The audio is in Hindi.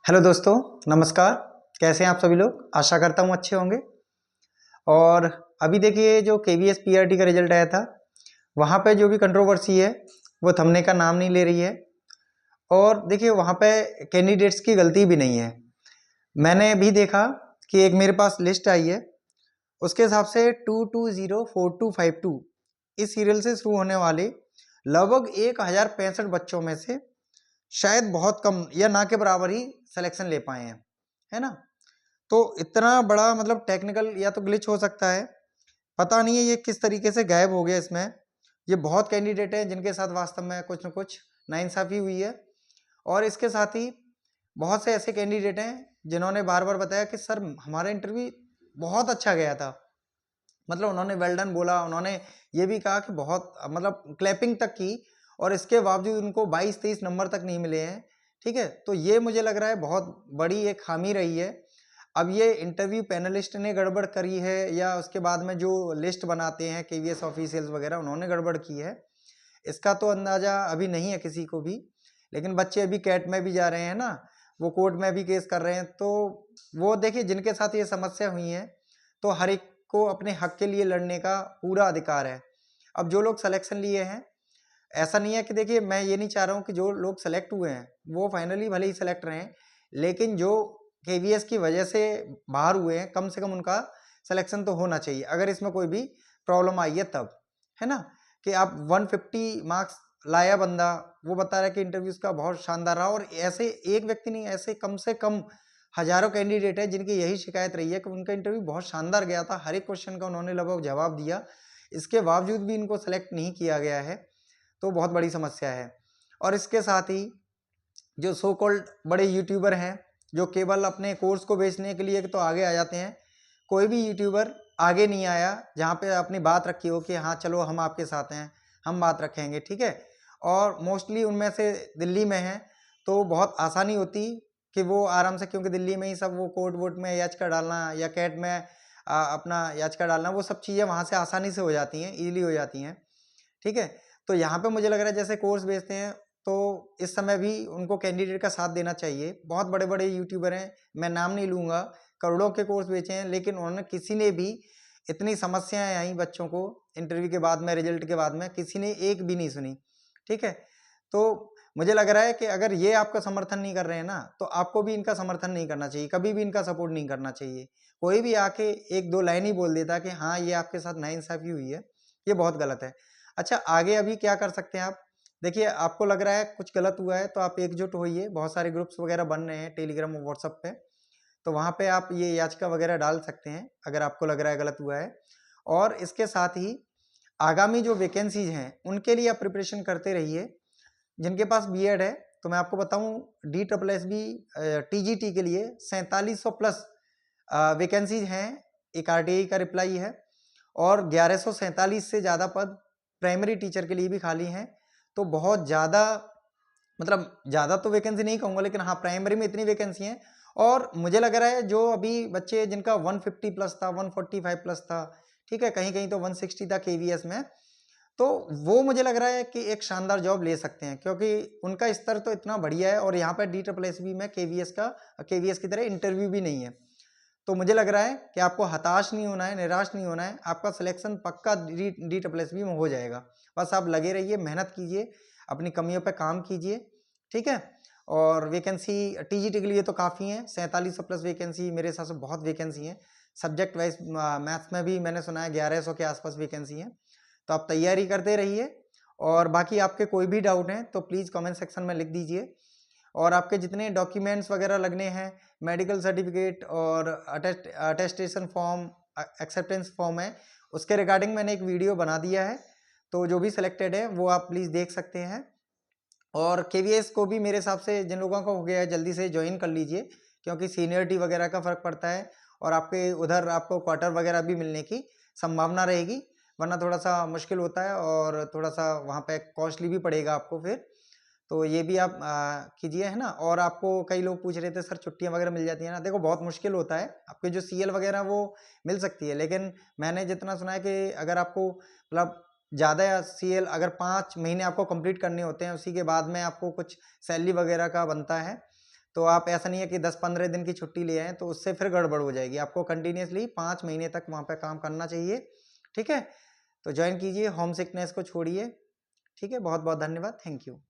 हेलो दोस्तों, नमस्कार। कैसे हैं आप सभी लोग? आशा करता हूँ अच्छे होंगे। और अभी देखिए, जो केवीएस पीआरटी का रिजल्ट आया था, वहाँ पे जो भी कंट्रोवर्सी है वो थमने का नाम नहीं ले रही है। और देखिए, वहाँ पे कैंडिडेट्स की गलती भी नहीं है। मैंने भी देखा कि एक मेरे पास लिस्ट आई है, उसके हिसाब से 220452 इस सीरियल से शुरू होने वाले लगभग 1065 बच्चों में से शायद बहुत कम या ना के बराबर ही सिलेक्शन ले पाए हैं, है ना। तो इतना बड़ा मतलब टेक्निकल या तो ग्लिच हो सकता है, पता नहीं है ये किस तरीके से गायब हो गया इसमें। ये बहुत कैंडिडेट हैं जिनके साथ वास्तव में कुछ न कुछ नाइंसाफ़ी हुई है। और इसके साथ ही बहुत से ऐसे कैंडिडेट हैं जिन्होंने बार बार बताया कि सर हमारा इंटरव्यू बहुत अच्छा गया था। मतलब उन्होंने वेल डन बोला, उन्होंने ये भी कहा कि बहुत मतलब क्लैपिंग तक की, और इसके बावजूद उनको 22-23 नंबर तक नहीं मिले हैं। ठीक है, तो ये मुझे लग रहा है बहुत बड़ी एक खामी रही है। अब ये इंटरव्यू पैनलिस्ट ने गड़बड़ करी है या उसके बाद में जो लिस्ट बनाते हैं केवीएस ऑफिशियल्स वगैरह उन्होंने गड़बड़ की है, इसका तो अंदाजा अभी नहीं है किसी को भी। लेकिन बच्चे अभी कैट में भी जा रहे हैं ना, वो कोर्ट में भी केस कर रहे हैं। तो वो देखिए, जिनके साथ ये समस्या हुई है, तो हर एक को अपने हक के लिए लड़ने का पूरा अधिकार है। अब जो लोग सिलेक्शन लिए हैं, ऐसा नहीं है कि देखिए, मैं ये नहीं चाह रहा हूँ कि जो लोग सेलेक्ट हुए हैं वो फाइनली भले ही सेलेक्ट रहे हैं, लेकिन जो केवीएस की वजह से बाहर हुए हैं, कम से कम उनका सिलेक्शन तो होना चाहिए, अगर इसमें कोई भी प्रॉब्लम आई है तब, है ना। कि आप 150 मार्क्स लाया बंदा, वो बता रहा है कि इंटरव्यूज का बहुत शानदार रहा, और ऐसे एक व्यक्ति नहीं, ऐसे कम से कम हजारों कैंडिडेट है जिनकी यही शिकायत रही है कि उनका इंटरव्यू बहुत शानदार गया था, हर एक क्वेश्चन का उन्होंने लगभग जवाब दिया, इसके बावजूद भी इनको सेलेक्ट नहीं किया गया है। तो बहुत बड़ी समस्या है। और इसके साथ ही जो सो कॉल्ड बड़े यूट्यूबर हैं, जो केवल अपने कोर्स को बेचने के लिए तो आगे आ जाते हैं, कोई भी यूट्यूबर आगे नहीं आया जहाँ पे अपनी बात रखी हो कि हाँ चलो हम आपके साथ हैं, हम बात रखेंगे, ठीक है। और मोस्टली उनमें से दिल्ली में हैं, तो बहुत आसानी होती कि वो आराम से, क्योंकि दिल्ली में ही सब वो कोर्ट वोट में याचिका डालना या कैट में अपना याचिका डालना, वो सब चीज़ें वहाँ से आसानी से हो जाती हैं, ईजिली हो जाती हैं, ठीक है। तो यहाँ पे मुझे लग रहा है जैसे कोर्स बेचते हैं, तो इस समय भी उनको कैंडिडेट का साथ देना चाहिए। बहुत बड़े बड़े यूट्यूबर हैं, मैं नाम नहीं लूँगा, करोड़ों के कोर्स बेचे हैं, लेकिन उन्होंने किसी ने भी इतनी समस्याएं आई बच्चों को इंटरव्यू के बाद में, रिजल्ट के बाद में, किसी ने एक भी नहीं सुनी, ठीक है। तो मुझे लग रहा है कि अगर ये आपका समर्थन नहीं कर रहे हैं ना, तो आपको भी इनका समर्थन नहीं करना चाहिए, कभी भी इनका सपोर्ट नहीं करना चाहिए। कोई भी आके एक दो लाइन ही बोल देता कि हाँ ये आपके साथ नाइंसाफ़ी हुई है, ये बहुत गलत है। अच्छा, आगे अभी क्या कर सकते हैं आप? देखिए, आपको लग रहा है कुछ गलत हुआ है तो आप एकजुट होइए, बहुत सारे ग्रुप्स वगैरह बन रहे हैं टेलीग्राम और व्हाट्सएप पे, तो वहाँ पे आप ये याचिका वगैरह डाल सकते हैं अगर आपको लग रहा है गलत हुआ है। और इसके साथ ही आगामी जो वैकेंसीज हैं उनके लिए आप प्रिपरेशन करते रहिए। जिनके पास बीएड है, तो मैं आपको बताऊं, DSSB TGT के लिए 4700 प्लस वैकेंसीज हैं, एक RTI का रिप्लाई है, और 1147 से ज़्यादा पद प्राइमरी टीचर के लिए भी खाली हैं। तो बहुत ज़्यादा, मतलब ज़्यादा तो वैकेंसी नहीं कहूँगा, लेकिन हाँ प्राइमरी में इतनी वैकेंसी हैं। और मुझे लग रहा है जो अभी बच्चे जिनका 150 प्लस था, 145 प्लस था, ठीक है, कहीं कहीं तो 160 था केवीएस में, तो वो मुझे लग रहा है कि एक शानदार जॉब ले सकते हैं, क्योंकि उनका स्तर तो इतना बढ़िया है, और यहाँ पर DSSB में केवीएस की तरह इंटरव्यू भी नहीं है। तो मुझे लग रहा है कि आपको हताश नहीं होना है, निराश नहीं होना है, आपका सिलेक्शन पक्का DSSB में हो जाएगा। बस आप लगे रहिए, मेहनत कीजिए, अपनी कमियों पर काम कीजिए, ठीक है। और वैकेंसी TGT के लिए तो काफ़ी है, 4700 प्लस वैकेंसी मेरे हिसाब से बहुत वैकेंसी है। सब्जेक्ट वाइज मैथ्स में भी मैंने सुना है 1100 के आसपास वैकेंसी है। तो आप तैयारी करते रहिए, और बाकी आपके कोई भी डाउट हैं तो प्लीज़ कमेंट सेक्शन में लिख दीजिए। और आपके जितने डॉक्यूमेंट्स वगैरह लगने हैं, मेडिकल सर्टिफिकेट और अटेस्टेशन फॉर्म, एक्सेप्टेंस फॉर्म है, उसके रिगार्डिंग मैंने एक वीडियो बना दिया है, तो जो भी सिलेक्टेड है वो आप प्लीज़ देख सकते हैं। और केवीएस को भी मेरे हिसाब से जिन लोगों का हो गया है जल्दी से ज्वाइन कर लीजिए, क्योंकि सीनियरिटी वगैरह का फ़र्क पड़ता है, और आपके उधर आपको क्वार्टर वगैरह भी मिलने की संभावना रहेगी, वरना थोड़ा सा मुश्किल होता है और थोड़ा सा वहाँ पे कॉस्टली भी पड़ेगा आपको फिर। तो ये भी आप कीजिए, है ना। और आपको कई लोग पूछ रहे थे सर छुट्टियाँ वगैरह मिल जाती हैं ना, देखो बहुत मुश्किल होता है, आपके जो CL वगैरह वो मिल सकती है, लेकिन मैंने जितना सुना है कि अगर आपको मतलब ज़्यादा CL अगर 5 महीने आपको कंप्लीट करने होते हैं, उसी के बाद में आपको कुछ सैलरी वगैरह का बनता है। तो आप ऐसा नहीं है कि 10-15 दिन की छुट्टी ले आए तो उससे फिर गड़बड़ हो जाएगी। आपको कंटिन्यूसली 5 महीने तक वहाँ पे काम करना चाहिए। ठीक है, तो ज्वाइन कीजिए, होम सिकनेस को छोड़िए। ठीक है, बहुत बहुत धन्यवाद, थैंक यू।